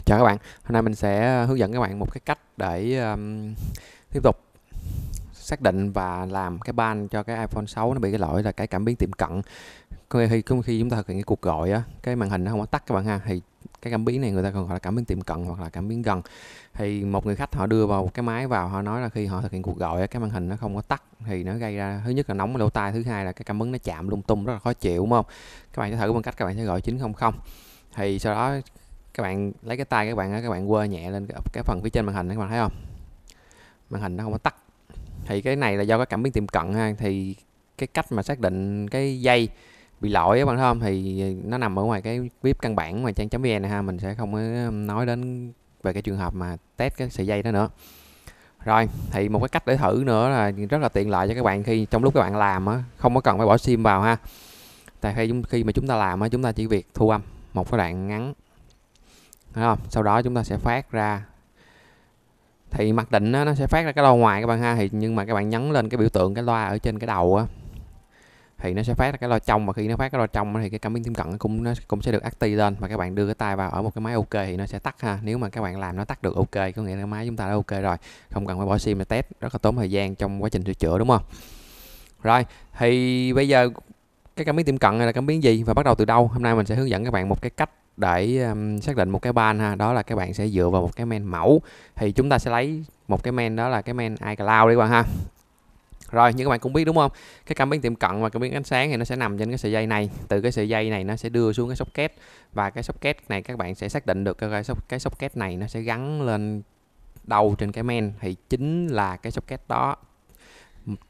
Chào các bạn, hôm nay mình sẽ hướng dẫn các bạn một cái cách để tiếp tục xác định và làm cái ban cho cái iPhone 6 nó bị cái lỗi là cái cảm biến tiệm cận. Khi chúng ta thực hiện cái cuộc gọi á, cái màn hình nó không có tắt các bạn ha, thì cái cảm biến này người ta còn gọi là cảm biến tiệm cận hoặc là cảm biến gần. Thì một người khách họ đưa vào một cái máy vào, họ nói là khi họ thực hiện cuộc gọi á, cái màn hình nó không có tắt thì nó gây ra thứ nhất là nóng lỗ tai, thứ hai là cái cảm ứng nó chạm lung tung rất là khó chịu, đúng không? Các bạn sẽ thử bằng cách các bạn sẽ gọi 900, thì sau đó các bạn lấy cái tay các bạn quơ nhẹ lên cái phần phía trên màn hình, các bạn thấy không, màn hình nó không có tắt. Thì cái này là do cái cảm biến tiệm cận ha. Thì cái cách mà xác định cái dây bị lỗi các bạn thấy không, thì nó nằm ở ngoài cái vip căn bản ngoài trang.vn này ha, mình sẽ không có nói đến về cái trường hợp mà test cái sợi dây đó nữa. Rồi thì một cái cách để thử nữa là rất là tiện lợi cho các bạn khi trong lúc các bạn làm á, không có cần phải bỏ sim vào ha. Tại khi mà chúng ta làm á, chúng ta chỉ việc thu âm một cái đoạn ngắn, thấy không? Sau đó chúng ta sẽ phát ra, thì mặc định nó sẽ phát ra cái loa ngoài các bạn ha, thì nhưng mà các bạn nhấn lên cái biểu tượng cái loa ở trên cái đầu á, thì nó sẽ phát ra cái loa trong, và khi nó phát cái loa trong thì cái cảm biến tiệm cận nó cũng sẽ được active lên, và các bạn đưa cái tay vào ở một cái máy ok thì nó sẽ tắt ha. Nếu mà các bạn làm nó tắt được ok, có nghĩa là cái máy chúng ta đã ok rồi, không cần phải bỏ sim để test, rất là tốn thời gian trong quá trình sửa chữa, đúng không? Rồi thì bây giờ cái cảm biến tiệm cận này là cảm biến gì và bắt đầu từ đâu? Hôm nay mình sẽ hướng dẫn các bạn một cái cách để xác định một cái ban ha. Đó là các bạn sẽ dựa vào một cái main mẫu, thì chúng ta sẽ lấy một cái main, đó là cái main iCloud đi các bạn ha. Rồi như các bạn cũng biết đúng không, cái cảm biến tiệm cận và cảm biến ánh sáng thì nó sẽ nằm trên cái sợi dây này. Từ cái sợi dây này nó sẽ đưa xuống cái socket, và cái socket này các bạn sẽ xác định được cái socket này nó sẽ gắn lên đâu trên cái main, thì chính là cái socket đó,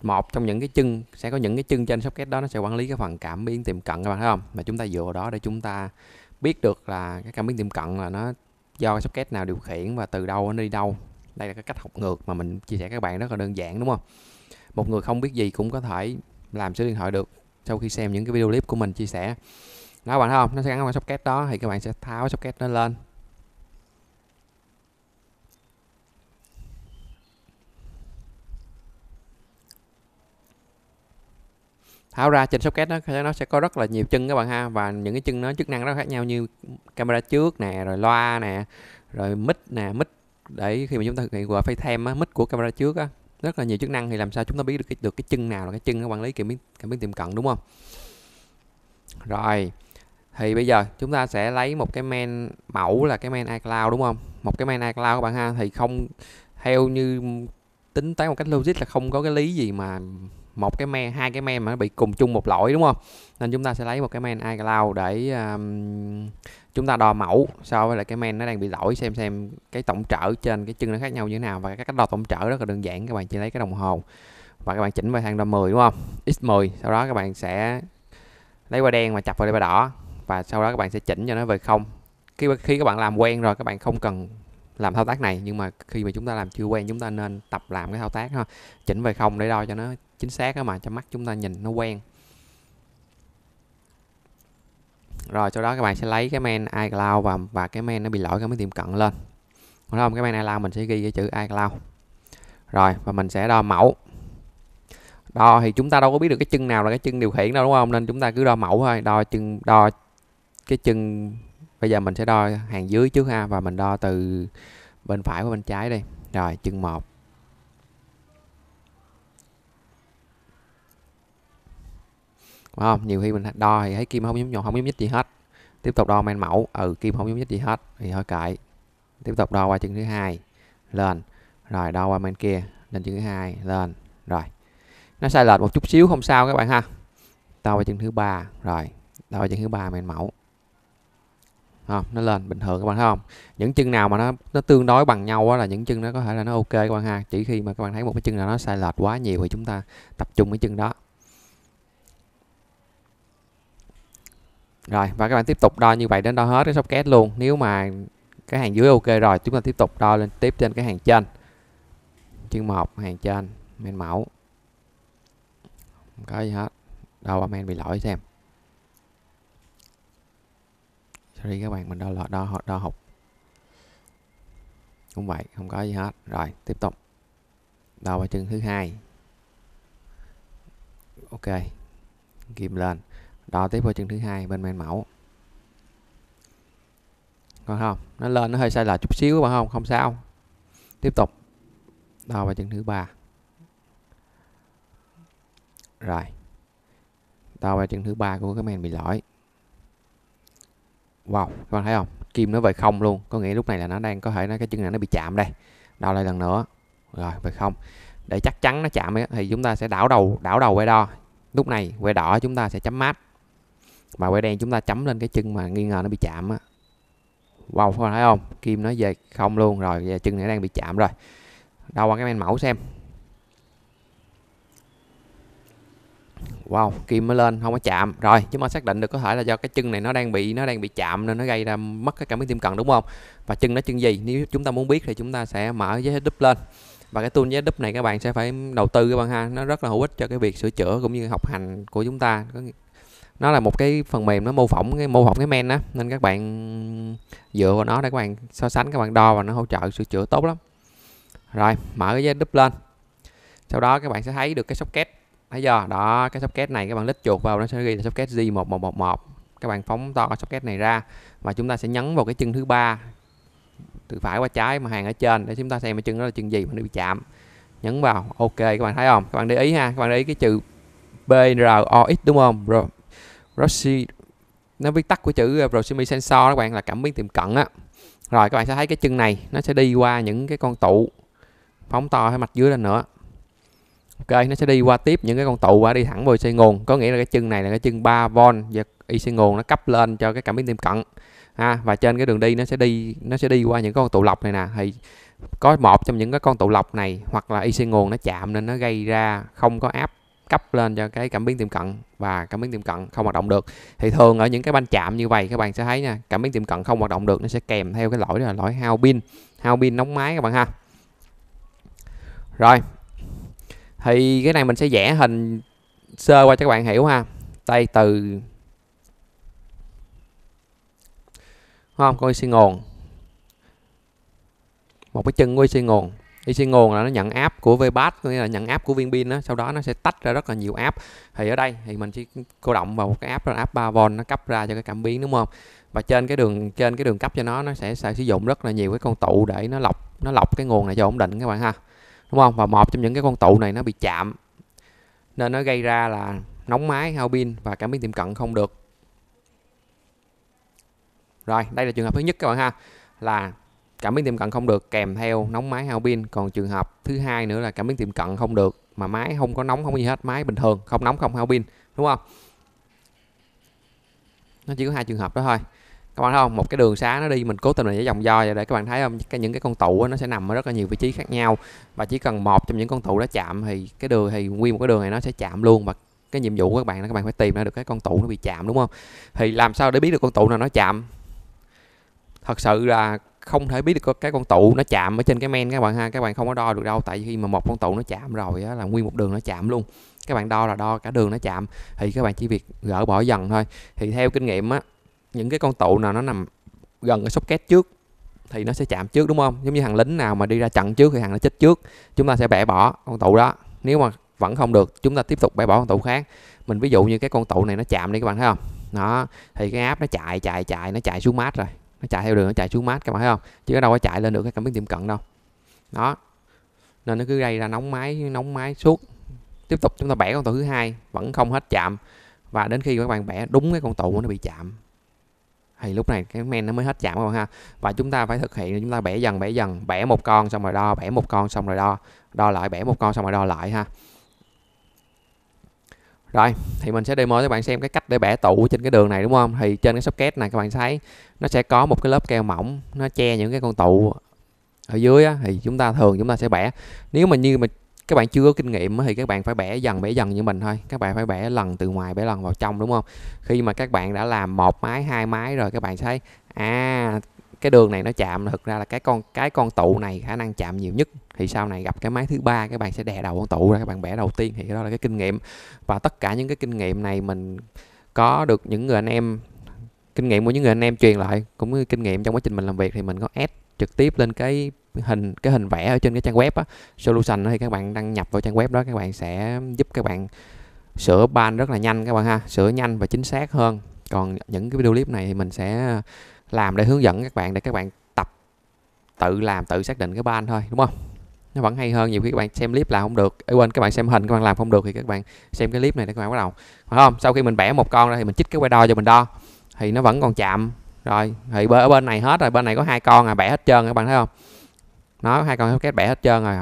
một trong những cái chân, sẽ có những cái chân trên socket đó nó sẽ quản lý cái phần cảm biến tiệm cận, các bạn thấy không? Và chúng ta dựa vào đó để chúng ta biết được là cái cảm biến tiệm cận là nó do cái socket nào điều khiển và từ đâu nó đi đâu. Đây là cái cách học ngược mà mình chia sẻ với các bạn, rất là đơn giản đúng không? Một người không biết gì cũng có thể làm sửa điện thoại được sau khi xem những cái video clip của mình chia sẻ. Đó các bạn thấy không, nó sẽ gắn vào socket đó, thì các bạn sẽ tháo socket nó lên, tháo ra. Trên socket nó sẽ có rất là nhiều chân các bạn ha, và những cái chân nó chức năng rất khác nhau, như camera trước nè, rồi loa nè, rồi mic nè, mic để khi mà chúng ta thực hiện gọi FaceTime á, mic của camera trước á, rất là nhiều chức năng. Thì làm sao chúng ta biết được cái chân nào là cái chân nó quản lý cảm biến tiệm cận, đúng không? Rồi thì bây giờ chúng ta sẽ lấy một cái main mẫu là cái main iCloud, đúng không? Một cái main iCloud các bạn ha, thì không, theo như tính toán một cách logic là không có cái lý gì mà một cái main, hai cái main mà nó bị cùng chung một lỗi, đúng không? Nên chúng ta sẽ lấy một cái main iCloud để chúng ta đo mẫu so với lại cái main nó đang bị lỗi, xem cái tổng trở trên cái chân nó khác nhau như thế nào. Và cái cách đo tổng trở rất là đơn giản, các bạn chỉ lấy cái đồng hồ và các bạn chỉnh vào thang đo 10, đúng không? X10, sau đó các bạn sẽ lấy que đen mà chọc vào đây đỏ, và sau đó các bạn sẽ chỉnh cho nó về không. Khi các bạn làm quen rồi các bạn không cần làm thao tác này, nhưng mà khi mà chúng ta làm chưa quen chúng ta nên tập làm cái thao tác ha, chỉnh về không để đo cho nó chính xác đó, mà cho mắt chúng ta nhìn nó quen. Rồi sau đó các bạn sẽ lấy cái main iCloud và cái main nó bị lỗi, cái mới tiệm cận lên, đúng không? Cái main iCloud mình sẽ ghi cái chữ iCloud rồi, và mình sẽ đo mẫu. Đo thì chúng ta đâu có biết được cái chân nào là cái chân điều khiển đâu, đúng không? Nên chúng ta cứ đo mẫu thôi, đo cái chân. Bây giờ mình sẽ đo hàng dưới trước ha, và mình đo từ bên phải qua bên trái đi. Rồi chân 1, đúng không? Nhiều khi mình đo thì thấy kim không nhúc nhích gì hết, tiếp tục đo main mẫu, kim không nhúc nhích gì hết thì thôi kệ, tiếp tục đo qua chân thứ hai lên, rồi đo qua main kia lên chân thứ hai lên, rồi nó sai lệch một chút xíu không sao các bạn ha. Đo qua chân thứ ba, rồi đo qua chân thứ ba main mẫu, không, nó lên bình thường các bạn thấy không? Những chân nào mà nó tương đối bằng nhau á là những chân đó có thể là nó ok các bạn ha. Chỉ khi mà các bạn thấy một cái chân nào nó sai lệch quá nhiều thì chúng ta tập trung cái chân đó. Rồi và các bạn tiếp tục đo như vậy đến đo hết cái socket luôn. Nếu mà cái hàng dưới ok rồi, chúng ta tiếp tục đo lên tiếp trên cái hàng trên, chân 1 hàng trên main mẫu, không có gì hết. Đo qua main bị lỗi xem. Sorry các bạn, mình đo hụt cũng vậy, không có gì hết. Rồi tiếp tục đo qua chân thứ hai, ok, ghim lên, đo tiếp qua chân thứ hai bên main mẫu, còn không, nó lên nó hơi sai lệch chút xíu các bạn, không sao. Tiếp tục đo vào chân thứ ba. Rồi đo vào chân thứ ba của cái men bị lỗi. Wow, các bạn thấy không, kim nó về không luôn, có nghĩa lúc này là nó đang có thể cái chân này nó bị chạm đây. Đo lại lần nữa. Rồi về không. Để chắc chắn nó chạm ấy, thì chúng ta sẽ đảo đầu que đo. Lúc này que đỏ chúng ta sẽ chấm mát, và que đen chúng ta chấm lên cái chân mà nghi ngờ nó bị chạm á. Wow, các bạn thấy không, kim nó về không luôn rồi, và chân này đang bị chạm rồi. Đo qua cái men mẫu xem. Wow, kim mới lên không có chạm. Rồi chúng ta xác định được có thể là do cái chân này nó đang bị chạm nên nó gây ra mất cái cảm biến tiệm cận, đúng không? Và chân nó chân gì? Nếu chúng ta muốn biết thì chúng ta sẽ mở giấy head-up lên. Và cái tool giấy head-up này các bạn sẽ phải đầu tư các bạn ha, nó rất là hữu ích cho cái việc sửa chữa cũng như học hành của chúng ta. Nó là một cái phần mềm nó mô phỏng cái men á, nên các bạn dựa vào nó để các bạn so sánh, các bạn đo và nó hỗ trợ sửa chữa tốt lắm. Rồi mở cái giấy head-up lên. Sau đó các bạn sẽ thấy được cái socket. Thấy chưa? Đó, cái socket này các bạn lít chuột vào nó sẽ ghi là socket J1111. Các bạn phóng to cái socket này ra và chúng ta sẽ nhấn vào cái chân thứ ba từ phải qua trái mà hàng ở trên để chúng ta xem cái chân đó là chân gì mà nó bị chạm. Nhấn vào. Ok, các bạn thấy không? Các bạn để ý ha, các bạn để ý cái chữ BROX đúng không? Proximity, nó viết tắt của chữ Proximity Sensor các bạn, là cảm biến tiệm cận á. Rồi các bạn sẽ thấy cái chân này nó sẽ đi qua những cái con tụ. Phóng to cái mặt dưới lên nữa. Ok, nó sẽ đi qua tiếp những cái con tụ và đi thẳng vào IC nguồn, có nghĩa là cái chân này là cái chân 3V và IC nguồn nó cấp lên cho cái cảm biến tiệm cận ha. Và trên cái đường đi nó sẽ đi qua những con tụ lọc này nè, thì có một trong những cái con tụ lọc này hoặc là IC nguồn nó chạm nên nó gây ra không có áp cấp lên cho cái cảm biến tiệm cận và cảm biến tiệm cận không hoạt động được. Thì thường ở những cái banh chạm như vậy các bạn sẽ thấy nha, cảm biến tiệm cận không hoạt động được nó sẽ kèm theo cái lỗi đó là lỗi hao pin nóng máy các bạn ha. Rồi thì cái này mình sẽ vẽ hình sơ qua cho các bạn hiểu ha. Đây từ không coi IC nguồn, một cái chân của IC nguồn. IC nguồn là nó nhận áp của VBAT, có nghĩa là nhận áp của viên pin đó, sau đó nó sẽ tách ra rất là nhiều áp. Thì ở đây thì mình chỉ cô động vào một cái áp, là áp 3V nó cấp ra cho cái cảm biến, đúng không? Và trên cái đường cấp cho nó sẽ sử dụng rất là nhiều cái con tụ để nó lọc cái nguồn này cho ổn định các bạn ha, đúng không? Và một trong những cái con tụ này nó bị chạm nên nó gây ra là nóng máy, hao pin và cảm biến tiệm cận không được. Rồi đây là trường hợp thứ nhất các bạn ha, là cảm biến tiệm cận không được kèm theo nóng máy, hao pin. Còn trường hợp thứ hai nữa là cảm biến tiệm cận không được mà máy không có nóng, không có gì hết, máy bình thường, không nóng không hao pin, đúng không? Nó chỉ có hai trường hợp đó thôi các bạn thấy không? Một cái đường xá nó đi, mình cố tình là vòng do vậy để các bạn thấy không, những cái con tụ nó sẽ nằm ở rất là nhiều vị trí khác nhau, và chỉ cần một trong những con tụ đó chạm thì cái đường thì nguyên một cái đường này nó sẽ chạm luôn. Và cái nhiệm vụ của các bạn là các bạn phải tìm ra được cái con tụ nó bị chạm, đúng không? Thì làm sao để biết được con tụ nào nó chạm? Thật sự là không thể biết được cái con tụ nó chạm ở trên cái men các bạn ha, các bạn không có đo được đâu, tại vì khi mà một con tụ nó chạm rồi á, là nguyên một đường nó chạm luôn. Các bạn đo là đo cả đường nó chạm, thì các bạn chỉ việc gỡ bỏ dần thôi. Thì theo kinh nghiệm á, những cái con tụ nào nó nằm gần cái socket trước thì nó sẽ chạm trước, đúng không? Giống như thằng lính nào mà đi ra trận trước thì thằng nó chết trước, chúng ta sẽ bẻ bỏ con tụ đó. Nếu mà vẫn không được, chúng ta tiếp tục bẻ bỏ con tụ khác. Mình ví dụ như cái con tụ này nó chạm đi các bạn thấy không? Đó, thì cái áp nó chạy xuống mát rồi, nó chạy theo đường, nó chạy xuống mát các bạn thấy không, chứ nó đâu có chạy lên được cái cảm biến tiệm cận đâu. Đó, nên nó cứ gây ra nóng máy suốt. Tiếp tục chúng ta bẻ con tụ thứ hai vẫn không hết chạm, và đến khi các bạn bẻ đúng cái con tụ nó bị chạm thì lúc này cái men nó mới hết chạm các bạn ha. Và chúng ta phải thực hiện, chúng ta bẻ dần, bẻ một con xong rồi đo, bẻ một con xong rồi đo lại, bẻ một con xong rồi đo lại ha. Rồi thì mình sẽ demo cho các bạn xem cái cách để bẻ tụ trên cái đường này, đúng không? Thì trên cái socket này các bạn thấy nó sẽ có một cái lớp keo mỏng nó che những cái con tụ ở dưới á, thì chúng ta sẽ bẻ. Nếu mà như mà các bạn chưa có kinh nghiệm thì các bạn phải bẻ dần như mình thôi. Các bạn phải bẻ lần từ ngoài, bẻ lần vào trong, đúng không? Khi mà các bạn đã làm một máy, hai máy rồi, các bạn thấy cái đường này nó chạm, thực ra là cái con tụ này khả năng chạm nhiều nhất. Thì sau này gặp cái máy thứ ba các bạn sẽ đè đầu con tụ ra, các bạn bẻ đầu tiên. Thì đó là cái kinh nghiệm, và tất cả những cái kinh nghiệm này mình có được những người anh em, kinh nghiệm của những người anh em truyền lại, cũng như kinh nghiệm trong quá trình mình làm việc, thì mình có add trực tiếp lên cái hình vẽ ở trên cái trang web á, Solution. Thì các bạn đăng nhập vào trang web đó, các bạn sẽ giúp các bạn sửa ban rất là nhanh các bạn ha, sửa nhanh và chính xác hơn. Còn những cái video clip này thì mình sẽ làm để hướng dẫn các bạn, để các bạn tập tự làm, tự xác định cái ban thôi, đúng không? Nó vẫn hay hơn nhiều khi các bạn xem clip làm không được, quên, các bạn xem hình các bạn làm không được thì các bạn xem cái clip này để các bạn bắt đầu, phải không? Sau khi mình bẻ một con ra thì mình chích cái que đo cho mình đo thì nó vẫn còn chạm rồi, thì ở bên này hết rồi, bên này có 2 con bẻ hết trơn, các bạn thấy không? Nó 2 con kết bẻ hết trơn rồi,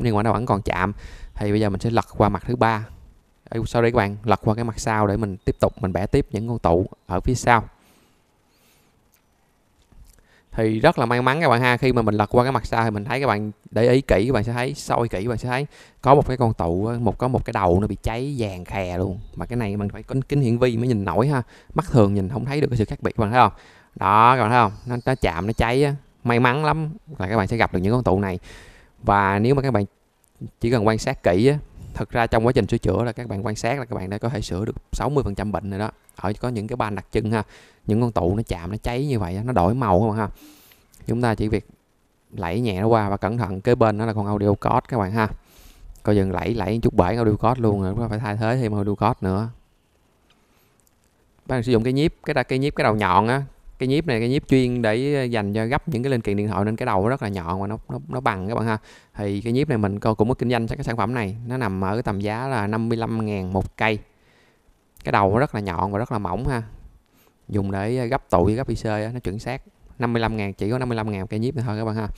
nhưng mà nó vẫn còn chạm. Thì bây giờ mình sẽ lật qua mặt thứ ba, sau đây các bạn lật qua cái mặt sau để mình tiếp tục mình bẻ tiếp những con tụ ở phía sau. Thì rất là may mắn các bạn ha, khi mà mình lật qua cái mặt sau thì mình thấy, các bạn để ý kỹ các bạn sẽ thấy, soi kỹ các bạn sẽ thấy có một cái con tụ, có một cái đầu nó bị cháy vàng khè luôn, mà cái này mình phải có kính hiển vi mới nhìn nổi ha, mắt thường nhìn không thấy được cái sự khác biệt, các bạn thấy không? Đó, các bạn thấy không, nó chạm, nó cháy á. May mắn lắm là các bạn sẽ gặp được những con tụ này. Và nếu mà các bạn chỉ cần quan sát kỹ á, thực ra trong quá trình sửa chữa là các bạn quan sát là các bạn đã có thể sửa được 60% bệnh rồi đó. Có những cái ban đặc trưng ha, những con tụ nó chạm, nó cháy như vậy, nó đổi màu các bạn ha. Chúng ta chỉ việc lẫy nhẹ nó qua, và cẩn thận kế bên đó là con audio code các bạn ha. Coi dừng lẫy chút bể audio code luôn rồi, phải thay thế thêm audio code nữa. Bạn sử dụng cái nhíp, cái nhíp cái đầu nhọn á, cái nhíp này cái nhíp chuyên để dành cho gấp những cái linh kiện điện thoại, nên cái đầu nó rất là nhọn và nó bằng các bạn ha. Thì cái nhíp này mình cũng có kinh doanh cái sản phẩm này, nó nằm ở cái tầm giá là 55.000 một cây. Cái đầu nó rất là nhọn và rất là mỏng ha, dùng để gấp tụ với gấp IC á, nó chuẩn xác. 55.000, chỉ có 55.000 cây nhíp này thôi các bạn ha.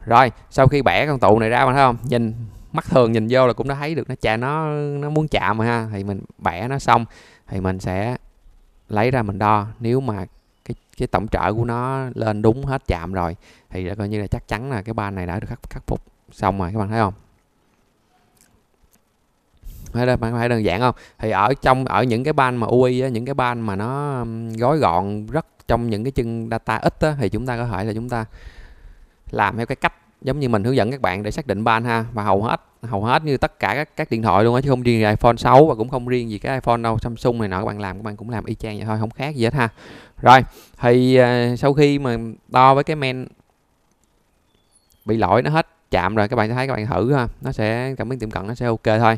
Rồi sau khi bẻ con tụ này ra, bạn thấy không, nhìn mắt thường nhìn vô là cũng đã thấy được nó muốn chạm rồi ha. Thì mình bẻ nó xong thì mình sẽ lấy ra mình đo. Nếu mà cái tổng trợ của nó lên đúng hết chạm rồi thì đã coi như là chắc chắn là cái ban này đã được khắc phục xong rồi, các bạn thấy không? Bạn thấy đơn giản không? Thì ở những cái ban mà UI á, những cái ban mà nó gói gọn rất trong những cái chân data ít á, thì chúng ta có thể là chúng ta làm theo cái cách giống như mình hướng dẫn các bạn để xác định ban ha. Và hầu hết như tất cả các điện thoại luôn á, chứ không riêng iPhone 6 và cũng không riêng gì cái iPhone đâu, Samsung này nọ, các bạn cũng làm y chang vậy thôi, không khác gì hết ha. Rồi thì sau khi mà đo với cái men bị lỗi nó hết chạm rồi, các bạn sẽ thấy, các bạn thử ha, nó sẽ cảm biến tiệm cận nó sẽ ok thôi,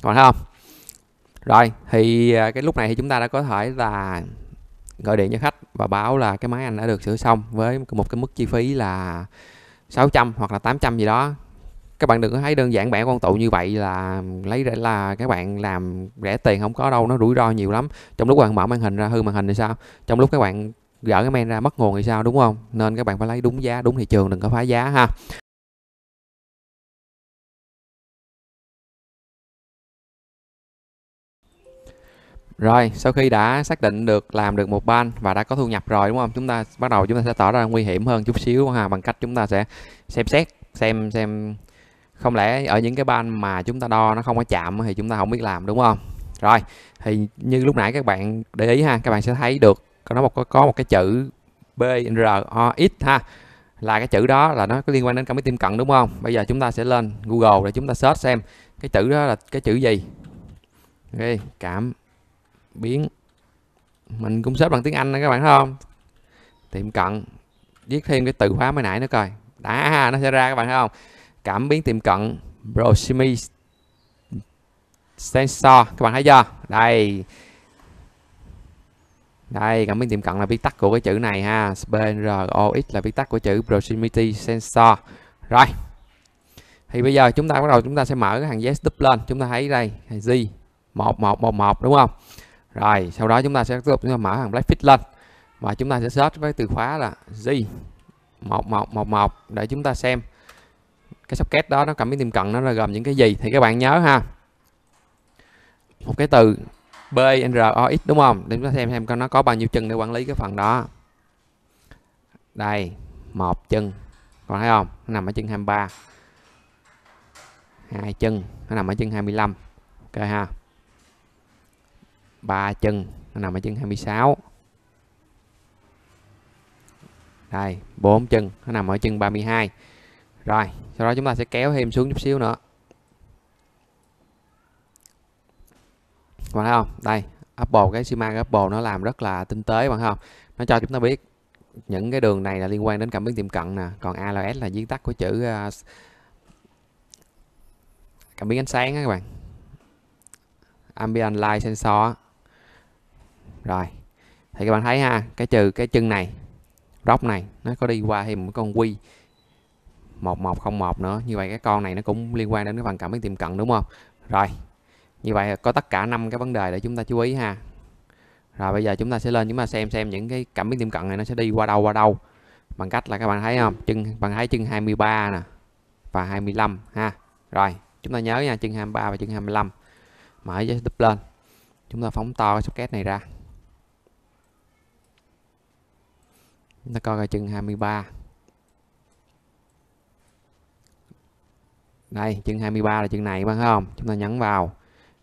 các bạn thấy không? Rồi thì cái lúc này thì chúng ta đã có thể là gọi điện cho khách và báo là cái máy anh đã được sửa xong với một cái mức chi phí là 600 hoặc là 800 gì đó. Các bạn đừng có thấy đơn giản bẻ con tụ như vậy là lấy là các bạn làm rẻ tiền, không có đâu, nó rủi ro nhiều lắm. Trong lúc các bạn mở màn hình ra hư màn hình thì sao? Trong lúc các bạn gỡ cái men ra mất nguồn thì sao, đúng không? Nên các bạn phải lấy đúng giá, đúng thị trường, đừng có phá giá ha. Rồi sau khi đã xác định được làm được một ban và đã có thu nhập rồi, đúng không, chúng ta sẽ tỏ ra nguy hiểm hơn chút xíu ha, bằng cách chúng ta sẽ xem xét xem không lẽ ở những cái ban mà chúng ta đo nó không có chạm thì chúng ta không biết làm, đúng không? Rồi thì như lúc nãy các bạn để ý ha, các bạn sẽ thấy được có một cái chữ BROX ha, là cái chữ đó là nó có liên quan đến cảm biến tiệm cận, đúng không? Bây giờ chúng ta sẽ lên Google để chúng ta search xem cái chữ đó là cái chữ gì. Okay, cảm biến, mình cũng search bằng tiếng Anh này, các bạn thấy không? Tiệm cận, viết thêm cái từ khóa mới nãy nữa coi, nó sẽ ra, các bạn thấy không? Cảm biến tiệm cận proximity sensor, các bạn thấy chưa? Đây cảm biến tiệm cận là viết tắt của cái chữ này ha, BROX là viết tắt của chữ proximity sensor. Rồi thì bây giờ chúng ta sẽ mở cái hàng yes double lên, chúng ta thấy đây G 1111 đúng không? Rồi sau đó chúng ta sẽ tiếp tục mở hàng Blackfix lên và chúng ta sẽ search với từ khóa là G 1111 để chúng ta xem cái socket đó nó cảm biến tiệm cận nó là gồm những cái gì. Thì các bạn nhớ ha, một cái từ BROX đúng không, để chúng ta xem nó có bao nhiêu chân để quản lý cái phần đó. Đây, một chân, còn thấy không, nó nằm ở chân 23, hai chân nó nằm ở chân 25, ok ha, ba chân nó nằm ở chân 26, đây, 4 chân nó nằm ở chân 32. Rồi sau đó chúng ta sẽ kéo thêm xuống chút xíu nữa, bạn thấy không, đây Apple, cái Sima Apple nó làm rất là tinh tế, bạn thấy không, nó cho chúng ta biết những cái đường này là liên quan đến cảm biến tiệm cận nè, còn ALS là viết tắt của chữ cảm biến ánh sáng á các bạn, ambient light sensor. Rồi thì các bạn thấy ha, cái trừ cái chân này, róc này nó có đi qua thêm một con quy 1101 nữa. Như vậy cái con này nó cũng liên quan đến cái phần cảm biến tiệm cận đúng không? Rồi, như vậy có tất cả 5 cái vấn đề để chúng ta chú ý ha. Rồi bây giờ chúng ta sẽ lên chúng ta xem những cái cảm biến tiệm cận này nó sẽ đi qua đâu bằng cách là các bạn thấy không, bạn thấy chân 23 nè và 25 ha. Rồi chúng ta nhớ nha, chân 23 và chân 25. Mở giấy đúp lên, chúng ta phóng to cái socket này ra, chúng ta coi coi chân 23. Đây, chân 23 là chân này các bạn thấy không? Chúng ta nhấn vào.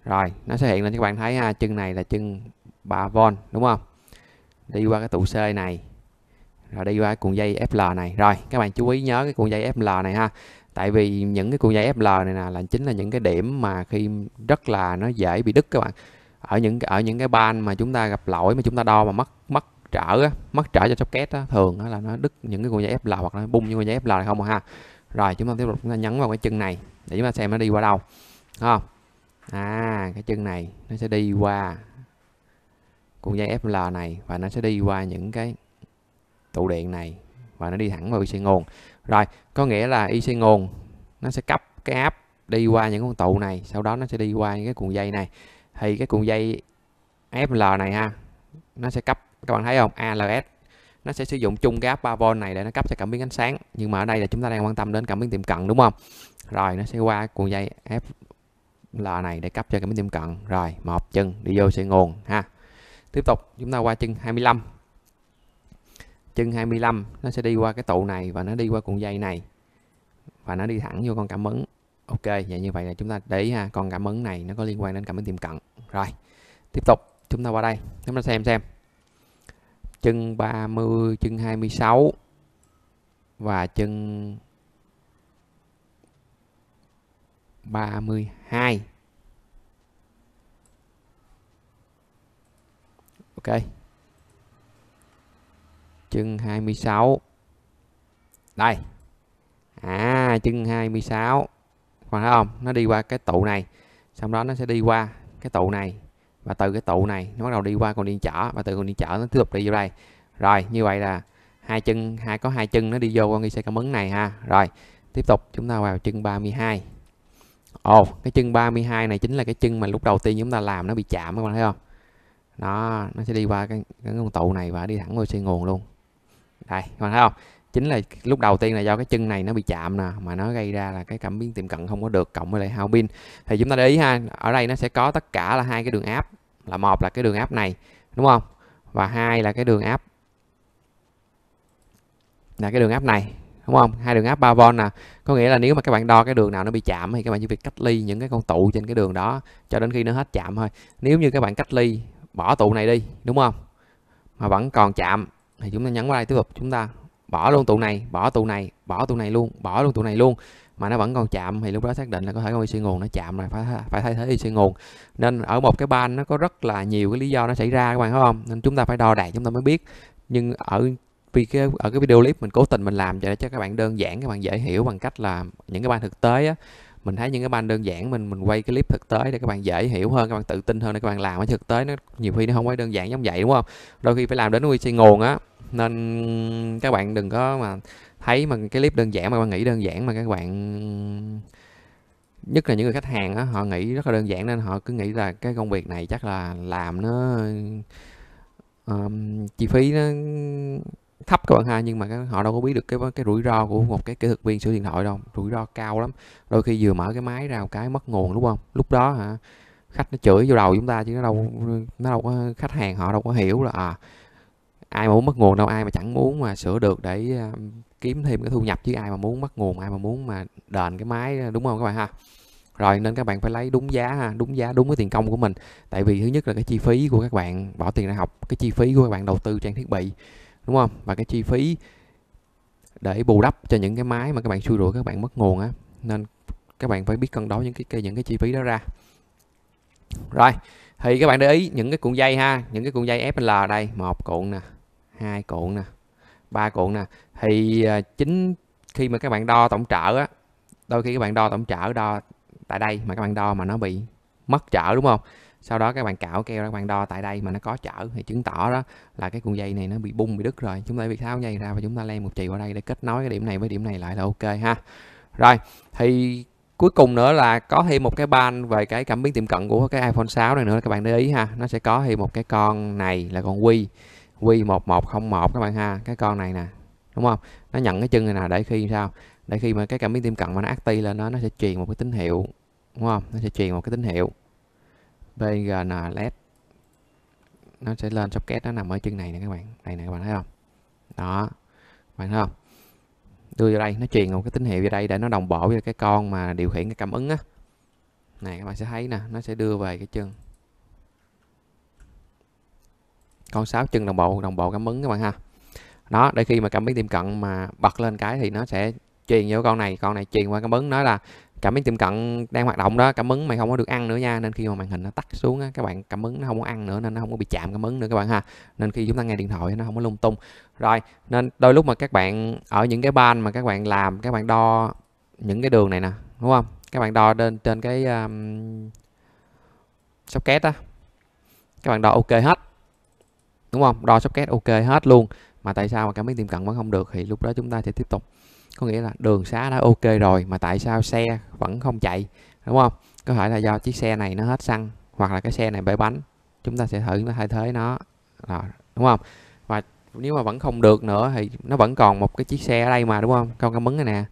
Rồi, nó sẽ hiện lên cho các bạn thấy ha, chân này là chân 3V đúng không? Đi qua cái tụ C này. Rồi đi qua cái cuộn dây FL này. Rồi, các bạn chú ý nhớ cái cuộn dây FL này ha. Tại vì những cái cuộn dây FL này nè là chính là những cái điểm mà khi rất là nó dễ bị đứt các bạn. Ở những cái ban mà chúng ta gặp lỗi mà chúng ta đo mà mất trở cho socket á, thường á là nó đứt những cái cuộn dây FL hoặc là bung những cuộn dây FL này không ha. Rồi chúng ta tiếp tục chúng ta nhấn vào cái chân này để chúng ta xem nó đi qua đâu. Đúng không? Cái chân này nó sẽ đi qua cuộn dây FL này và nó sẽ đi qua những cái tụ điện này và nó đi thẳng vào IC nguồn. Rồi, có nghĩa là IC nguồn nó sẽ cấp cái áp đi qua những con tụ này, sau đó nó sẽ đi qua những cái cuộn dây này. Thì cái cuộn dây FL này ha, nó sẽ cấp, các bạn thấy không, ALS nó sẽ sử dụng chung cái áp 3V này để nó cấp cho cảm biến ánh sáng, nhưng mà ở đây là chúng ta đang quan tâm đến cảm biến tiệm cận đúng không? Rồi nó sẽ qua cuộn dây FL này để cấp cho cảm biến tiệm cận. Rồi một chân đi vô IC nguồn ha. Tiếp tục chúng ta qua chân 25. Chân 25 nó sẽ đi qua cái tụ này và nó đi qua cuộn dây này và nó đi thẳng vô con cảm ứng. Ok, vậy như vậy là chúng ta để ý ha, con cảm ứng này nó có liên quan đến cảm biến tiệm cận. Rồi tiếp tục chúng ta qua đây chúng ta xem chân 30, chân 26 và chân 32. Ok, chân 26 đây, chân 26 còn thấy không, nó đi qua cái tụ này, sau đó nó sẽ đi qua cái tụ này và từ cái tụ này nó bắt đầu đi qua con điện trở và từ con điện trở nó tiếp tục đi vô đây. Rồi như vậy là có hai chân nó đi vô con IC cảm ứng này ha. Rồi tiếp tục chúng ta vào chân 32. Cái chân 32 này chính là cái chân mà lúc đầu tiên chúng ta làm nó bị chạm, các bạn thấy không? Đó, nó sẽ đi qua cái con tụ này và đi thẳng vào IC nguồn luôn. Đây, các bạn thấy không? Chính là lúc đầu tiên là do cái chân này nó bị chạm nè, mà nó gây ra là cái cảm biến tiệm cận không có được, cộng với lại hao pin. Thì chúng ta để ý ha, ở đây nó sẽ có tất cả là hai cái đường áp, là một là cái đường áp này đúng không, và hai là cái đường áp này đúng không, hai đường áp 3V nè. Có nghĩa là nếu mà các bạn đo cái đường nào nó bị chạm thì các bạn chỉ việc cách ly những cái con tụ trên cái đường đó cho đến khi nó hết chạm thôi. Nếu như các bạn cách ly bỏ tụ này đi đúng không, mà vẫn còn chạm thì chúng ta nhấn vào đây, tiếp tục chúng ta bỏ luôn tụ này, bỏ tụ này, bỏ tụ này luôn, bỏ luôn tụ này luôn, mà nó vẫn còn chạm thì lúc đó xác định là có thể con IC nguồn nó chạm rồi, phải thay thế IC nguồn. Nên ở một cái ban nó có rất là nhiều cái lý do nó xảy ra, các bạn thấy không? Nên chúng ta phải đo đạc chúng ta mới biết. Nhưng ở cái video clip mình cố tình mình làm cho các bạn đơn giản, các bạn dễ hiểu bằng cách là những cái ban thực tế á, mình thấy những cái ban đơn giản mình quay cái clip thực tế để các bạn dễ hiểu hơn, các bạn tự tin hơn để các bạn làm. Ở thực tế nó nhiều khi nó không phải đơn giản giống vậy đúng không, đôi khi phải làm đến IC nguồn á. Nên các bạn đừng có mà thấy mà cái clip đơn giản mà các bạn nghĩ đơn giản, mà các bạn, nhất là những người khách hàng á, họ nghĩ rất là đơn giản nên họ cứ nghĩ là cái công việc này chắc là làm nó chi phí nó thấp các bạn ha. Nhưng mà họ đâu có biết được cái rủi ro của một cái kỹ thuật viên sửa điện thoại đâu, rủi ro cao lắm. Đôi khi vừa mở cái máy ra một cái mất nguồn đúng không, lúc đó hả, khách nó chửi vô đầu chúng ta chứ nó đâu có, khách hàng họ đâu có hiểu là ai mà muốn mất nguồn đâu, ai mà chẳng muốn mà sửa được để kiếm thêm cái thu nhập, chứ ai mà muốn mất nguồn, ai mà muốn mà đền cái máy, đúng không các bạn ha. Rồi nên các bạn phải lấy đúng giá ha, đúng giá đúng cái tiền công của mình. Tại vì thứ nhất là cái chi phí của các bạn bỏ tiền ra học, cái chi phí của các bạn đầu tư trang thiết bị đúng không, và cái chi phí để bù đắp cho những cái máy mà các bạn xui rủi các bạn mất nguồn á, nên các bạn phải biết cân đối những cái chi phí đó ra. Rồi thì các bạn để ý những cái cuộn dây ha, những cái cuộn dây FL đây, một cuộn nè, hai cuộn nè, ba cuộn nè. Thì chính khi mà các bạn đo tổng trở á, đôi khi các bạn đo tổng trở đo tại đây mà các bạn đo mà nó bị mất trở đúng không, Sau đó các bạn cạo keo các bạn đo tại đây mà nó có chở thì chứng tỏ đó là cái cuộn dây này nó bị bung, bị đứt rồi. Chúng ta việc tháo dây ra và chúng ta len một chiều ở đây để kết nối cái điểm này với điểm này lại là ok ha. Rồi thì cuối cùng nữa là có thêm một cái ban về cái cảm biến tiệm cận của cái iPhone 6 này nữa, các bạn để ý ha. Nó sẽ có thêm một cái con này là con Wi1101 các bạn ha. Cái con này nè, đúng không? Nó nhận cái chân này nè để khi sao? Để khi mà cái cảm biến tiệm cận mà nó active lên nó sẽ truyền một cái tín hiệu, đúng không? Nó sẽ truyền một cái tín hiệu BGN LED, nó sẽ lên socket, nó nằm ở chân này nè các bạn. Đây nè các bạn thấy không? Đó, các bạn thấy không? Đưa vô đây nó truyền một cái tín hiệu vô đây để nó đồng bộ với cái con mà điều khiển cái cảm ứng á. Này các bạn sẽ thấy nè, nó sẽ đưa về cái chân con 6 chân đồng bộ cảm ứng các bạn ha. Đó, để khi mà cảm biến tiệm cận mà bật lên cái thì nó sẽ truyền vô con này truyền qua cảm ứng, nói là cảm biến tiệm cận đang hoạt động đó, cảm ứng mày không có được ăn nữa nha. Nên khi mà màn hình nó tắt xuống á, các bạn cảm ứng nó không có ăn nữa nên nó không có bị chạm cảm ứng nữa các bạn ha. Nên khi chúng ta nghe điện thoại nó không có lung tung. Rồi, nên đôi lúc mà các bạn ở những cái ban mà các bạn làm, các bạn đo những cái đường này nè, đúng không? Các bạn đo trên cái socket á, các bạn đo ok hết, đúng không? Đo socket ok hết luôn mà tại sao mà cảm biến tiệm cận vẫn không được thì lúc đó chúng ta sẽ tiếp tục, có nghĩa là đường xá đã ok rồi mà tại sao xe vẫn không chạy, đúng không? Có thể là do chiếc xe này nó hết xăng hoặc là cái xe này bể bánh, chúng ta sẽ thử nó thay thế nó rồi, đúng không? Và nếu mà vẫn không được nữa thì nó vẫn còn một cái chiếc xe ở đây mà, đúng không? Con cảm ứng này nè,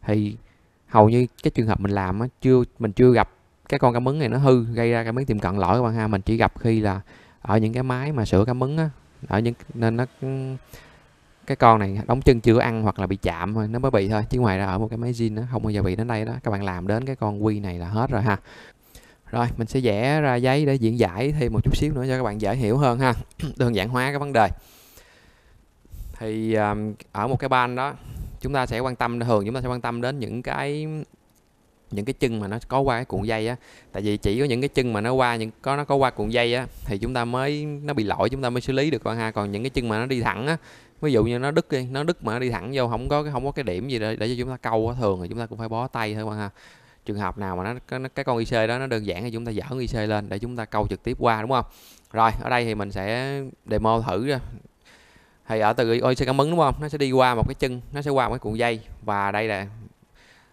thì hầu như cái trường hợp mình làm á, mình chưa gặp cái con cảm ứng này nó hư gây ra cảm biến tiệm cận lỗi các bạn ha. Mình chỉ gặp khi là ở những cái máy mà sửa cảm ứng á, ở những nên nó cái con này đóng chân chưa ăn hoặc là bị chạm thôi nó mới bị thôi, chứ ngoài ra ở một cái máy zin nó không bao giờ bị đến đây đó. Các bạn làm đến cái con Wi này là hết rồi ha. Rồi mình sẽ vẽ ra giấy để diễn giải thêm một chút xíu nữa cho các bạn dễ hiểu hơn ha. Đơn giản hóa cái vấn đề. Thì ở một cái ban đó chúng ta sẽ quan tâm, thường chúng ta sẽ quan tâm đến những cái chân mà nó có qua cái cuộn dây á. Tại vì chỉ có những cái chân mà nó có qua cuộn dây á thì chúng ta mới, nó bị lỗi chúng ta mới xử lý được bạn ha. Còn những cái chân mà nó đi thẳng á, ví dụ như nó đứt mà nó đi thẳng vô không có cái điểm gì để cho chúng ta câu á, thường thì chúng ta cũng phải bó tay thôi bạn ha. Trường hợp nào mà cái con IC đó nó đơn giản thì chúng ta dỡ con IC lên để chúng ta câu trực tiếp qua, đúng không? Rồi ở đây thì mình sẽ demo thử ra. Thì ở từ IC cảm ứng, đúng không? Nó sẽ đi qua một cái chân, nó sẽ qua một cái cuộn dây, và đây là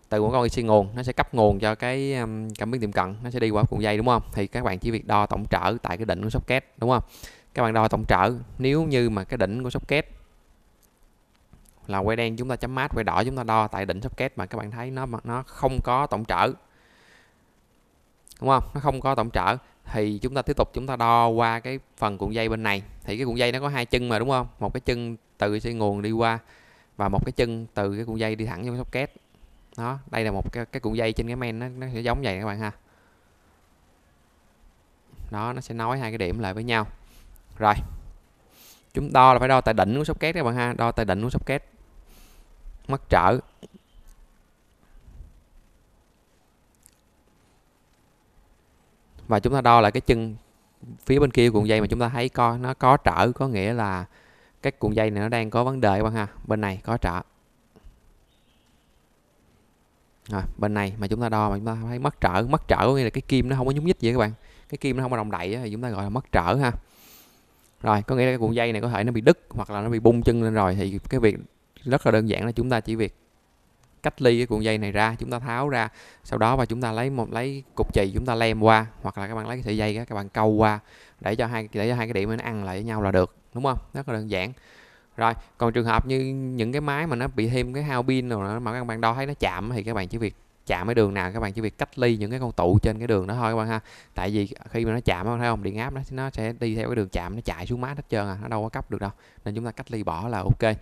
từ một con IC nguồn, nó sẽ cấp nguồn cho cái cảm biến tiệm cận, nó sẽ đi qua cuộn dây, đúng không? Thì các bạn chỉ việc đo tổng trở tại cái đỉnh của socket, đúng không? Các bạn đo tổng trở, nếu như mà cái đỉnh của socket là quay đen chúng ta chấm mát, quay đỏ chúng ta đo tại đỉnh socket mà các bạn thấy nó không có tổng trở, đúng không? Nó không có tổng trở thì chúng ta tiếp tục chúng ta đo qua cái phần cuộn dây bên này. Thì cái cuộn dây nó có hai chân mà, đúng không? Một cái chân từ IC nguồn đi qua và một cái chân từ cái cuộn dây đi thẳng vô socket. Đó, đây là một cái cuộn dây trên cái main, nó sẽ giống vậy các bạn ha. Đó, nó sẽ nối hai cái điểm lại với nhau. Rồi, chúng đo là phải đo tại đỉnh của socket các bạn ha, đo tại đỉnh của socket, mất trở. Và chúng ta đo lại cái chân phía bên kia cuộn dây mà chúng ta thấy nó có trở, có nghĩa là cái cuộn dây này nó đang có vấn đề các bạn ha. Bên này có trở. Rồi, bên này mà chúng ta đo mà chúng ta thấy mất trở có nghĩa là cái kim nó không có nhúc nhích vậy các bạn. Cái kim nó không có động đậy thì chúng ta gọi là mất trở ha. Rồi, có nghĩa là cái cuộn dây này có thể nó bị đứt hoặc là nó bị bung chân lên rồi, thì cái việc rất là đơn giản là chúng ta chỉ việc cách ly cái cuộn dây này ra, chúng ta tháo ra, sau đó và chúng ta lấy cục chì chúng ta lem qua, hoặc là các bạn lấy cái sợi dây đó, các bạn câu qua để cho hai cái điểm nó ăn lại với nhau là được, đúng không? Rất là đơn giản. Rồi, còn trường hợp như những cái máy mà nó bị thêm cái hao pin rồi mà các bạn đo thấy nó chạm thì các bạn chỉ việc chạm cái đường nào các bạn chỉ việc cách ly những cái con tụ trên cái đường đó thôi các bạn ha. Tại vì khi mà nó chạm, thấy không, điện áp nó sẽ đi theo cái đường chạm, nó chạy xuống mát hết trơn à, nó đâu có cấp được đâu, nên chúng ta cách ly bỏ là ok.